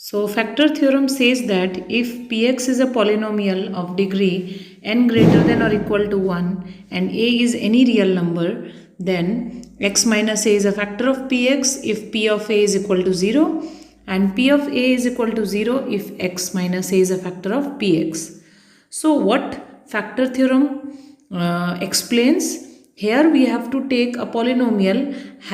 So factor theorem says that if px is a polynomial of degree n greater than or equal to 1 and a is any real number, then x minus a is a factor of px if p of a is equal to 0 and p of a is equal to 0 if x minus a is a factor of px. So what factor theorem explains? Here we have to take a polynomial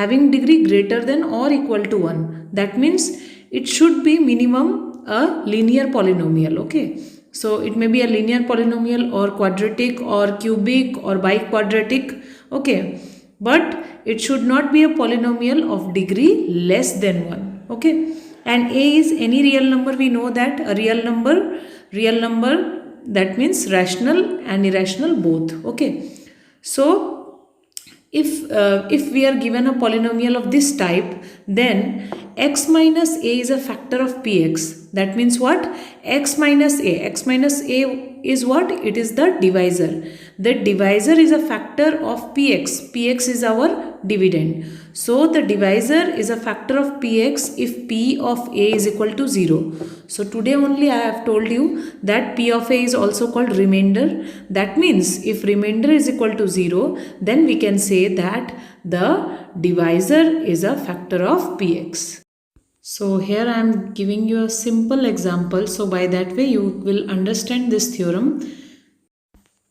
having degree greater than or equal to 1. That means it should be minimum a linear polynomial. Okay, so it may be a linear polynomial or quadratic or cubic or biquadratic. Okay, but it should not be a polynomial of degree less than 1. Okay, and a is any real number. We know that a real number, that means rational and irrational both. Okay, so if we are given a polynomial of this type, then x minus a is a factor of px. That means what? X minus a is what? It is the divisor. The divisor is a factor of px is our dividend. So the divisor is a factor of px if p of a is equal to 0. So today only I have told you that p of a is also called remainder. That means if remainder is equal to 0, then we can say that the divisor is a factor of px. So here I am giving you a simple example. So by that way you will understand this theorem.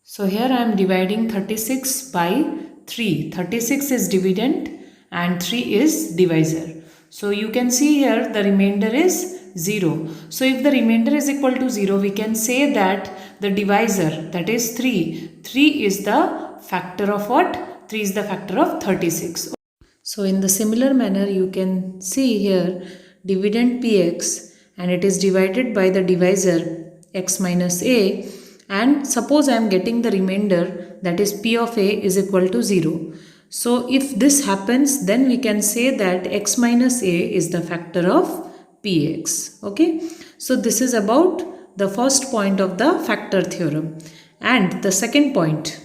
So here I am dividing 36 by 3. 36 is dividend and 3 is divisor. So you can see here the remainder is 0. So if the remainder is equal to 0, we can say that the divisor, that is 3 is the factor of what? 3 is the factor of 36. So in the similar manner you can see here dividend px and it is divided by the divisor x minus a, and suppose I am getting the remainder, that is p of a is equal to 0. So if this happens, then we can say that x minus a is the factor of px. Okay, so this is about the first point of the factor theorem. And the second point,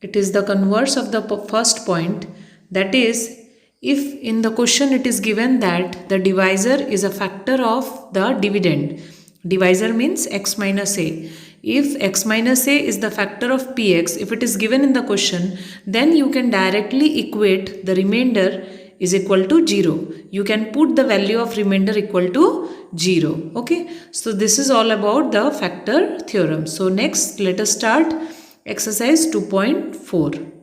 it is the converse of the first point, that is, if in the question it is given that the divisor is a factor of the dividend, divisor means x minus a. If x minus a is the factor of px, if it is given in the question, then you can directly equate the remainder is equal to 0. You can put the value of remainder equal to 0. Okay, so this is all about the factor theorem. So next let us start exercise 2.4.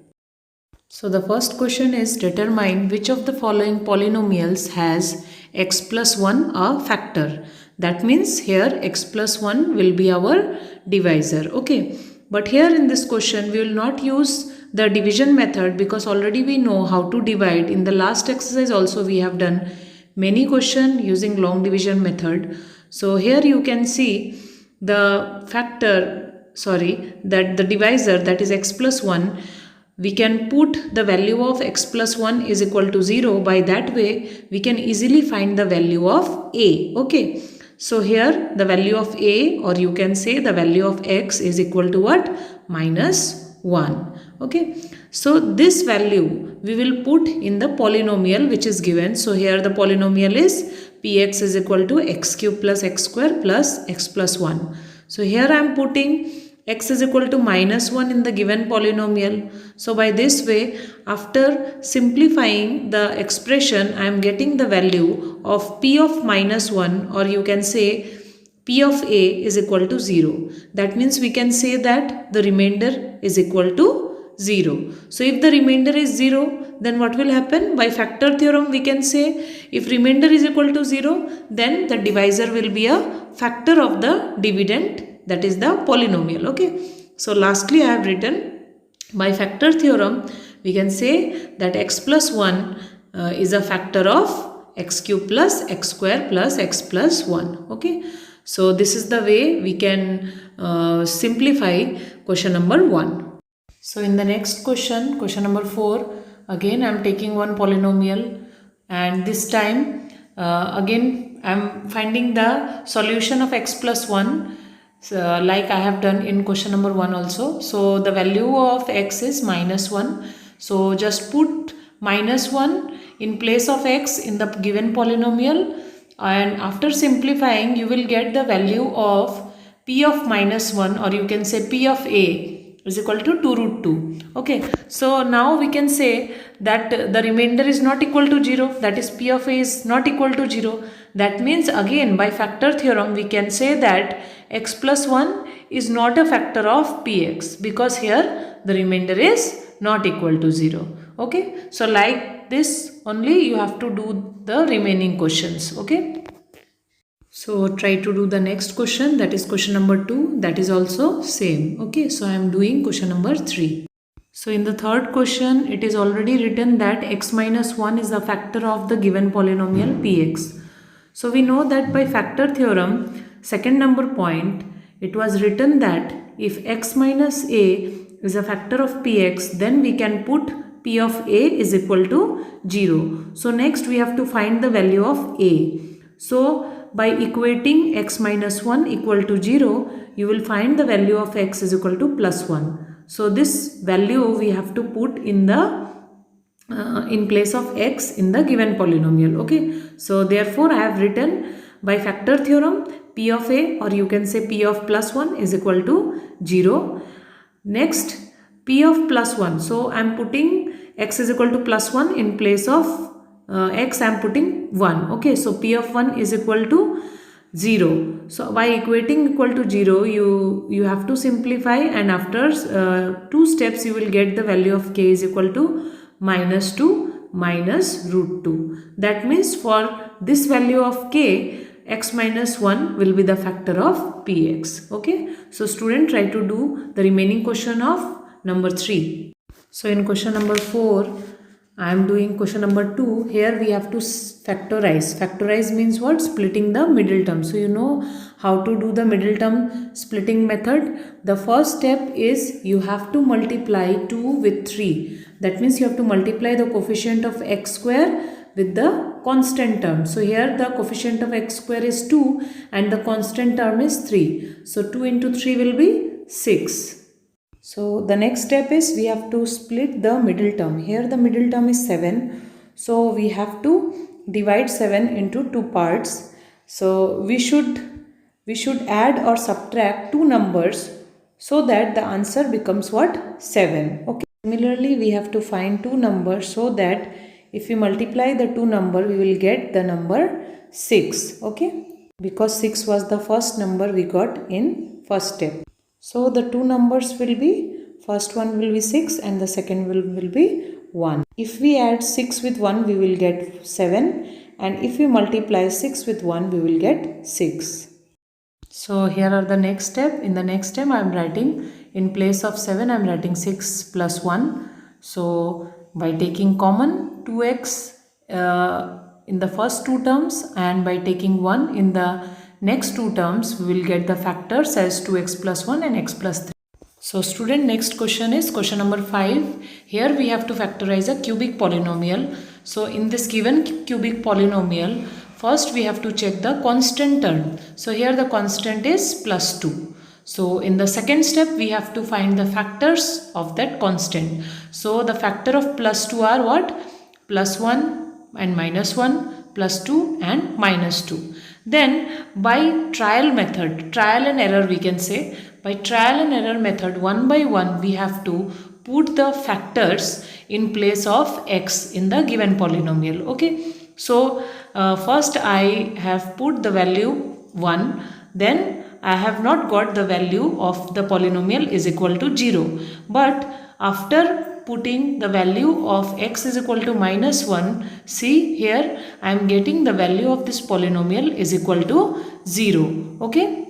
So the first question is, determine which of the following polynomials has x plus 1 a factor. That means here x plus 1 will be our divisor. Okay, but here in this question we will not use the division method because already we know how to divide. In the last exercise also we have done many questions using long division method. So here you can see the that the divisor, that is x plus 1, we can put the value of x plus 1 is equal to 0. By that way we can easily find the value of a. Okay, so here the value of a, or you can say the value of x, is equal to what? Minus 1. Okay, so this value we will put in the polynomial which is given. So here the polynomial is px is equal to x cube plus x square plus x plus 1. So here I am putting x is equal to minus 1 in the given polynomial. So by this way, after simplifying the expression, I am getting the value of p of minus 1, or you can say p of a is equal to 0. That means we can say that the remainder is equal to 0. So if the remainder is 0, then what will happen? By factor theorem we can say if remainder is equal to 0, then the divisor will be a factor of the dividend, that is the polynomial. Okay, so lastly I have written, by factor theorem we can say that x plus 1 is a factor of x cube plus x square plus x plus 1. Okay, so this is the way we can simplify question number 1. So in the next question, question number 4, again I am taking one polynomial, and this time again I am finding the solution of x plus 1. Like I have done in question number 1 also. So the value of x is minus 1. So just put minus 1 in place of x in the given polynomial and after simplifying you will get the value of p of minus 1, or you can say p of a is equal to 2 root 2. Okay, so now we can say that the remainder is not equal to 0, that is p of a is not equal to 0. That means again by factor theorem we can say that x plus 1 is not a factor of px, because here the remainder is not equal to 0. Okay, so like this only you have to do the remaining questions. Okay, so try to do the next question, that is question number 2, that is also same. Okay, so I am doing question number 3. So in the third question it is already written that x minus 1 is a factor of the given polynomial px. So we know that by factor theorem, second number point, it was written that if x minus a is a factor of px, then we can put p of a is equal to 0. So next we have to find the value of a. So by equating x minus 1 equal to 0, you will find the value of x is equal to plus 1. So this value we have to put in the in place of x in the given polynomial. Okay, so therefore I have written by factor theorem p of a, or you can say p of plus 1 is equal to 0. Next p of plus 1, so I am putting x is equal to plus 1 in place of x I am putting 1. Okay, so p of 1 is equal to 0. So by equating equal to 0, you have to simplify, and after 2 steps you will get the value of k is equal to minus 2 minus root 2. That means for this value of k, x minus 1 will be the factor of px. Okay, so student, try to do the remaining question of number 3. So in question number 4, I am doing question number 2. Here we have to factorize. Factorize means what? Splitting the middle term. So you know how to do the middle term splitting method. The first step is you have to multiply 2 with 3. That means you have to multiply the coefficient of x square with the constant term. So here the coefficient of x square is 2 and the constant term is 3. So 2 into 3 will be 6. So the next step is we have to split the middle term. Here the middle term is 7. So we have to divide 7 into 2 parts. So we should add or subtract 2 numbers so that the answer becomes what? 7. Okay. Similarly, we have to find 2 numbers so that if we multiply the 2 number, we will get the number 6. Okay. Because 6 was the first number we got in first step. So the 2 numbers will be, first one will be 6 and the second will be 1. If we add 6 with 1, we will get 7, and if we multiply 6 with 1, we will get 6. So here are the next step. In the next step I am writing, in place of 7 I am writing 6 plus 1. So by taking common 2x in the first 2 terms, and by taking 1 in the next 2 terms, we will get the factors as 2x plus 1 and x plus 3. So student, next question is question number 5. Here we have to factorize a cubic polynomial. So in this given cubic polynomial, first we have to check the constant term. So here the constant is plus 2. So in the second step we have to find the factors of that constant. So the factor of plus 2 are what? Plus 1 and minus 1, plus 2 and minus 2. Then by trial method, trial and error we can say, by trial and error method, one by one we have to put the factors in place of x in the given polynomial. Okay, so first I have put the value 1, then I have not got the value of the polynomial is equal to 0, but after putting the value of x is equal to minus 1, see here I am getting the value of this polynomial is equal to 0. Okay.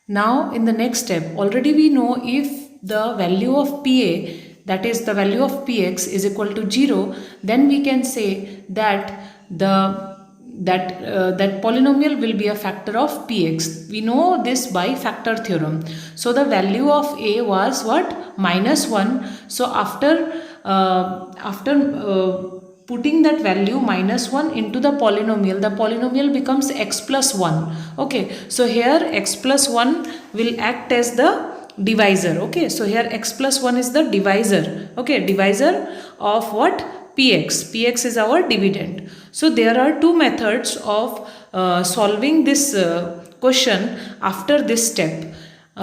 Now in the next step, already we know if the value of PA, that is the value of Px is equal to 0, then we can say that that polynomial will be a factor of Px. We know this by factor theorem. So the value of A was what? Minus 1. So after putting that value minus 1 into the polynomial becomes x plus 1. Okay, so here x plus 1 will act as the divisor. Okay, so here x plus 1 is the divisor. Okay, divisor of what? Px. Px is our dividend. So there are two methods of solving this question after this step.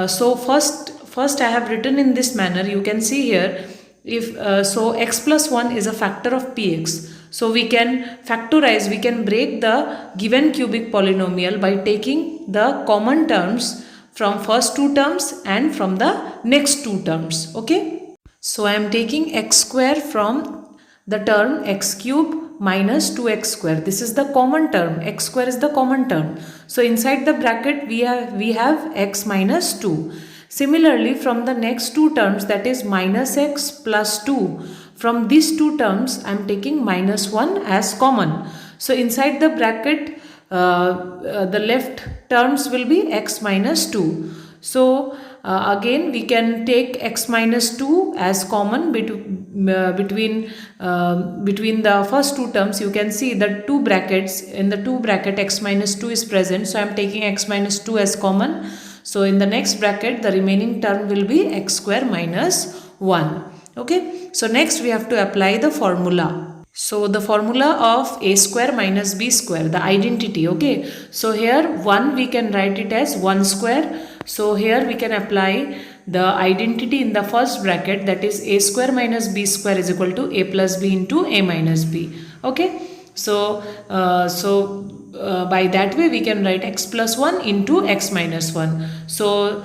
So first I have written in this manner. You can see here, if so x plus 1 is a factor of px. So we can factorize, we can break the given cubic polynomial by taking the common terms from first two terms and from the next two terms. Okay. So I am taking x square from the term x cube minus 2x square. This is the common term. X square is the common term. So inside the bracket we have x minus 2. Similarly, from the next two terms, that is minus x plus 2, from these two terms I am taking minus 1 as common. So inside the bracket the left terms will be x minus 2. So again we can take x minus 2 as common between the first two terms. You can see the two brackets. In the two bracket x minus 2 is present. So I am taking x minus 2 as common. So in the next bracket the remaining term will be x square minus 1. Okay. So next we have to apply the formula. So the formula of a square minus b square, the identity. Okay. So here 1 we can write it as 1 square. So here we can apply the identity in the first bracket, that is a square minus b square is equal to a plus b into a minus b. Okay. So by that way we can write x plus 1 into x minus 1. So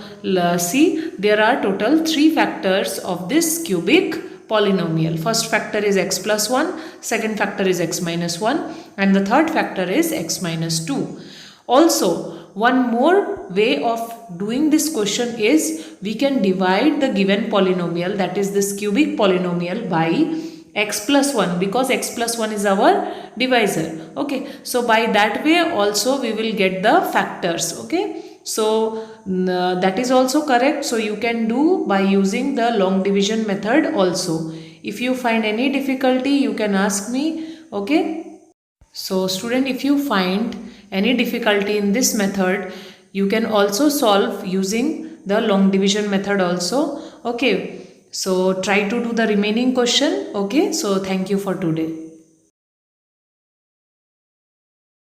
see, there are total 3 factors of this cubic polynomial. First factor is x plus 1, second factor is x minus 1, and the third factor is x minus 2. Also, one more way of doing this question is we can divide the given polynomial, that is this cubic polynomial, by x plus 1, because x plus 1 is our divisor. Okay, so by that way also we will get the factors. Okay, so that is also correct. So you can do by using the long division method also. If you find any difficulty you can ask me. Okay, so student, if you find any difficulty in this method, you can also solve using the long division method also. Okay, so try to do the remaining question. Okay, so thank you for today.